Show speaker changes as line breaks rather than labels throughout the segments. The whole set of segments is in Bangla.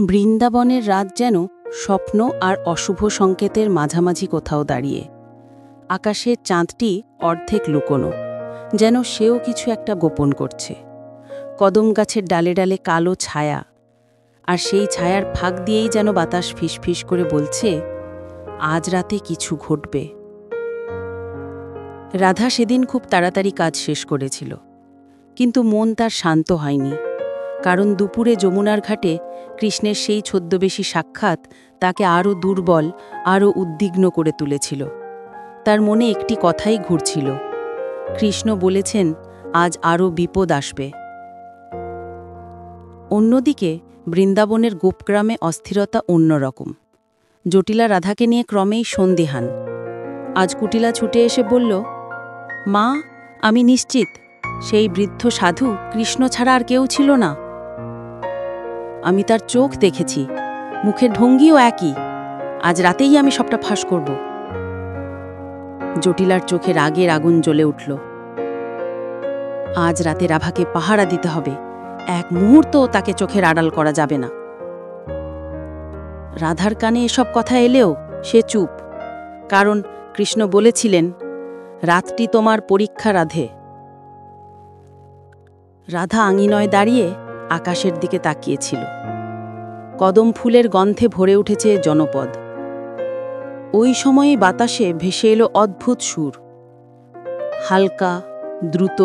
বৃন্দাবনের রাত যেন স্বপ্ন আর অশুভ সংকেতের মাঝামাঝি কোথাও দাঁড়িয়ে। আকাশের চাঁদটি অর্ধেক লুকোনো, যেন সেও কিছু একটা গোপন করছে। কদম গাছের ডালে ডালে কালো ছায়া, আর সেই ছায়ার ফাঁক দিয়েই যেন বাতাস ফিসফিস করে বলছে, আজ রাতে কিছু ঘটবে। রাধা সেদিন খুব তাড়াতাড়ি কাজ শেষ করেছিল, কিন্তু মন তার শান্ত হয়নি, কারণ দুপুরে যমুনার ঘাটে কৃষ্ণের সেই ছদ্মবেশী সাক্ষাৎ তাকে আরও দুর্বল, আরও উদ্বিগ্ন করে তুলেছিল। তার মনে একটি কথাই ঘুরছিল, কৃষ্ণ বলেছেন আজ আরও বিপদ আসবে। অন্যদিকে বৃন্দাবনের গোপগ্রামে অস্থিরতা অন্যরকম। জটিলা রাধাকে নিয়ে ক্রমেই সন্দিহান। আজ কুটিলা ছুটে এসে বলল, মা, আমি নিশ্চিত সেই বৃদ্ধ সাধু কৃষ্ণ ছাড়া আর কেউ ছিল না। আমি তার চোখ দেখেছি, মুখের ভঙ্গিও একই। আজ রাতেই আমি সবটা ফাঁস করব। জটিলার চোখে রাগের আগুন জ্বলে উঠল। আজ রাতে রাভাকে পাহারা দিতে হবে, এক মুহূর্তও তাকে চোখের আড়াল করা যাবে না। রাধার কানে এসব কথা এলেও সে চুপ, কারণ কৃষ্ণ বলেছিলেন, রাতটি তোমার পরীক্ষা রাধে। রাধা আঙিনায় দাঁড়িয়ে আকাশের দিকে তাকিয়েছিল। কদম ফুলের গন্ধে ভরে উঠেছে জনপদ। ওই সময়ে বাতাসে ভেসে এলো অদ্ভুত সুর, হালকা, দ্রুত,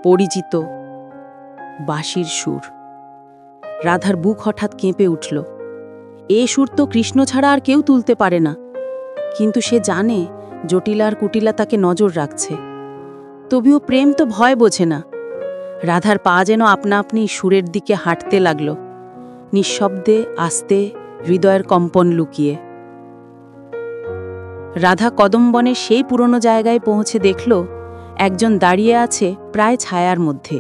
পরিচিত বাঁশির সুর। রাধার বুক হঠাৎ কেঁপে উঠল। এ সুর তো কৃষ্ণ ছাড়া আর কেউ তুলতে পারে না, কিন্তু সে জানে জটিলা আর কুটিলা তাকে নজর রাখছে। তবুও প্রেম তো ভয় বোঝে না। রাধার পা যেন আপনা আপনি সুরের দিকে হাঁটতে লাগল, নিঃশব্দে, আস্তে, হৃদয়ের কম্পন লুকিয়ে। রাধা কদমবনের সেই পুরনো জায়গায় পৌঁছে দেখল, একজন দাঁড়িয়ে আছে প্রায় ছায়ার মধ্যে।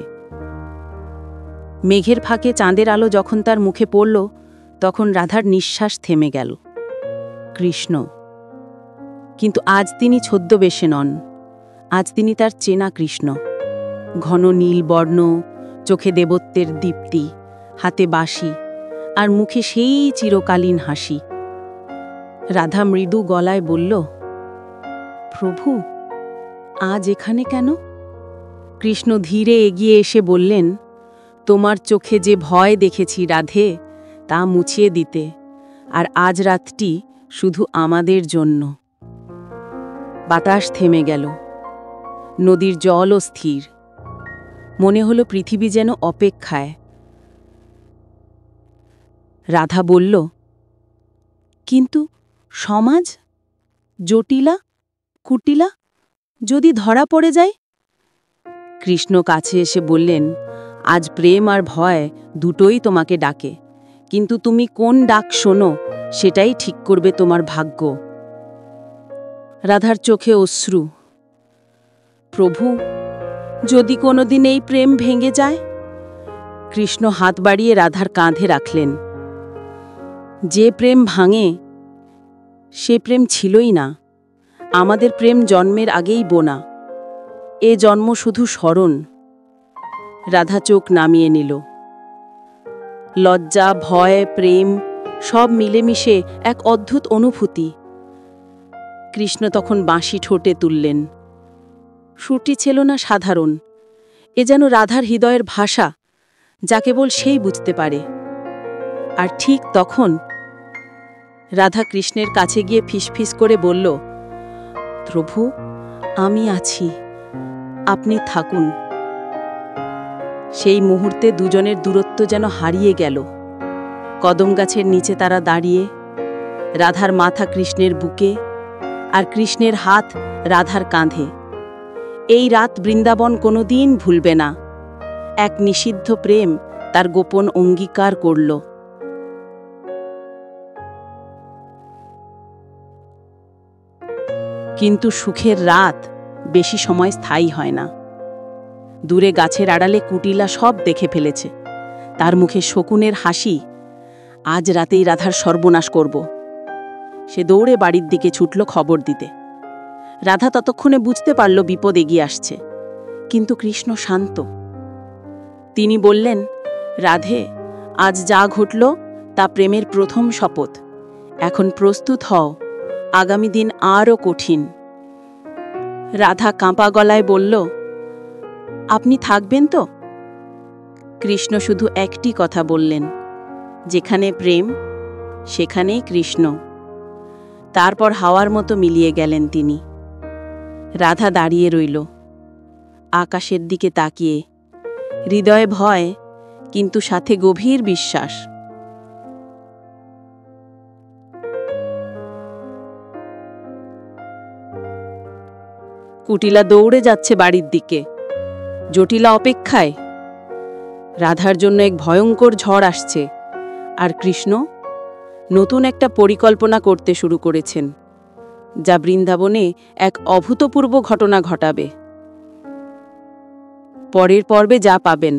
মেঘের ফাঁকে চাঁদের আলো যখন তার মুখে পড়ল, তখন রাধার নিঃশ্বাস থেমে গেল। কৃষ্ণ। কিন্তু আজ তিনি ছদ্মবেশে নন, আজ তিনি তার চেনা কৃষ্ণ। ঘন নীল বর্ণ, চোখে দেবত্বের দীপ্তি, হাতে বাঁশি, আর মুখে সেই চিরকালীন হাসি। রাধা মৃদু গলায় বলল, প্রভু, আজ এখানে কেন? কৃষ্ণ ধীরে এগিয়ে এসে বললেন, তোমার চোখে যে ভয় দেখেছি রাধে, তা মুছিয়ে দিতে, আর আজ রাতটি শুধু আমাদের জন্য। বাতাস থেমে গেল, নদীর জলও স্থির। মনে হলো পৃথিবী যেন অপেক্ষায়। রাধা বলল, কিন্তু সমাজ, জটিলা, কুটিলা যদি ধরা পড়ে যায়? কৃষ্ণ কাছে এসে বললেন, আজ প্রেম আর ভয় দুটোই তোমাকে ডাকে, কিন্তু তুমি কোন ডাক শোনো সেটাই ঠিক করবে তোমার ভাগ্য। রাধার চোখে অশ্রু। প্রভু, যদি কোনোদিন এই প্রেম ভেঙে যায়? কৃষ্ণ হাত বাড়িয়ে রাধার কাঁধে রাখলেন। যে প্রেম ভাঙে, সে প্রেম ছিলই না। আমাদের প্রেম জন্মের আগেই বোনা, এ জন্ম শুধু স্মরণ। রাধা চোখ নামিয়ে নিল। লজ্জা, ভয়, প্রেম সব মিলেমিশে এক অদ্ভুত অনুভূতি। কৃষ্ণ তখন বাঁশি ঠোঁটে তুললেন। সুরটি ছিল না সাধারণ, এ যেন রাধার হৃদয়ের ভাষা, যা কেবল সেই বুঝতে পারে। আর ঠিক তখন রাধা কৃষ্ণের কাছে গিয়ে ফিসফিস করে বলল, প্রভু, আমি আছি, আপনি থাকুন। সেই মুহূর্তে দুজনের দূরত্ব যেন হারিয়ে গেল। কদম গাছের নিচে তারা দাঁড়িয়ে, রাধার মাথা কৃষ্ণের বুকে, আর কৃষ্ণের হাত রাধার কাঁধে। এই রাত বৃন্দাবন কোনোদিন ভুলবে না। এক নিষিদ্ধ প্রেম তার গোপন অঙ্গীকার করল। কিন্তু সুখের রাত বেশি সময় স্থায়ী হয় না। দূরে গাছের আড়ালে কুটিলা সব দেখে ফেলেছে। তার মুখে শকুনের হাসি, আজ রাতেই রাধার সর্বনাশ করব। সে দৌড়ে বাড়ির দিকে ছুটল খবর দিতে। রাধা ততক্ষণে বুঝতে পারল বিপদ এগিয়ে আসছে, কিন্তু কৃষ্ণ শান্ত। তিনি বললেন, রাধে, আজ যা ঘটল তা প্রেমের প্রথম শপথ। এখন প্রস্তুত হও, আগামী দিন আরও কঠিন। রাধা কাঁপা গলায় বলল, আপনি থাকবেন তো? কৃষ্ণ শুধু একটি কথা বললেন, যেখানে প্রেম সেখানেই কৃষ্ণ। তারপর হাওয়ার মতো মিলিয়ে গেলেন তিনি। রাধা দাঁড়িয়ে রইল, আকাশের দিকে তাকিয়ে, হৃদয়ে ভয় কিন্তু সাথে গভীর বিশ্বাস। কুটিলা দৌড়ে যাচ্ছে বাড়ির দিকে, জটিলা অপেক্ষায়। রাধার জন্য এক ভয়ঙ্কর ঝড় আসছে, আর কৃষ্ণ নতুন একটা পরিকল্পনা করতে শুরু করেছেন, যা বৃন্দাবনে এক অভূতপূর্ব ঘটনা ঘটাবে। পরের পর্বে যা পাবেন।